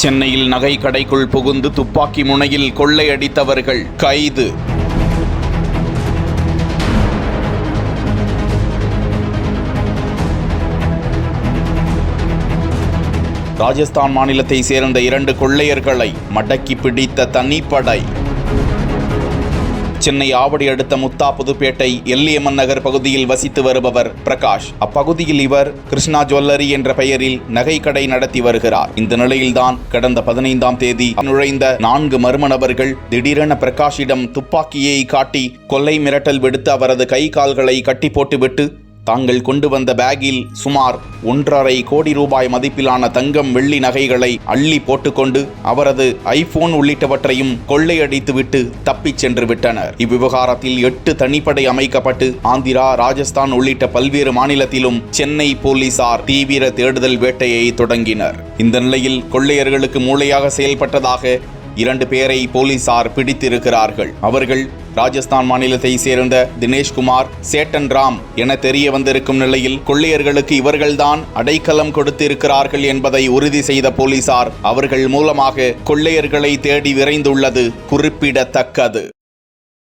சென்னையில் நகை கடைக்குள் புகுந்து துப்பாக்கி முனையில் கொள்ளையடித்தவர்கள் கைது. ராஜஸ்தான் மாநிலத்தை சேர்ந்த 2 கொள்ளையர்களை மடக்கி பிடித்த தனிப்படை. சென்னை ஆவடி அடுத்த முத்தா புதுப்பேட்டை எல்லியம்மன் நகர் பகுதியில் வசித்து வருபவர் பிரகாஷ். அப்பகுதியில் இவர் கிருஷ்ணா ஜுவல்லரி என்ற பெயரில் நகை கடை நடத்தி வருகிறார். இந்த நிலையில்தான் கடந்த 15ஆம் தேதி நுழைந்த 4 மர்ம நபர்கள் திடீரென பிரகாஷிடம் துப்பாக்கியை காட்டி கொள்ளை மிரட்டல் விடுத்து அவரது கை கால்களை கட்டி போட்டுவிட்டு தாங்கள் கொண்டு வந்த பேக்கில் சுமார் 1.5 கோடி ரூபாய் மதிப்பிலான தங்கம் வெள்ளி நகைகளை அள்ளி போட்டுக்கொண்டு அவரது ஐபோன் உள்ளிட்டவற்றையும் கொள்ளையடித்துவிட்டு தப்பிச் சென்று விட்டனர். இவ்விவகாரத்தில் 8 தனிப்படை அமைக்கப்பட்டு ஆந்திரா, ராஜஸ்தான் உள்ளிட்ட பல்வேறு மாநிலத்திலும் சென்னை போலீசார் தீவிர தேடுதல் வேட்டையை தொடங்கினர். இந்த நிலையில் கொள்ளையர்களுக்கு மூளையாக செயல்பட்டதாக 2 பேரை போலீசார் பிடித்திருக்கிறார்கள். அவர்கள் ராஜஸ்தான் மாநிலத்தை சேர்ந்த தினேஷ்குமார், சேட்டன் ராம் என தெரிய வந்திருக்கும் நிலையில் கொள்ளையர்களுக்கு இவர்கள்தான் அடைக்கலம் கொடுத்திருக்கிறார்கள் என்பதை உறுதி செய்த போலீசார் அவர்கள் மூலமாக கொள்ளையர்களை தேடி விரைந்துள்ளது குறிப்பிடத்தக்கது.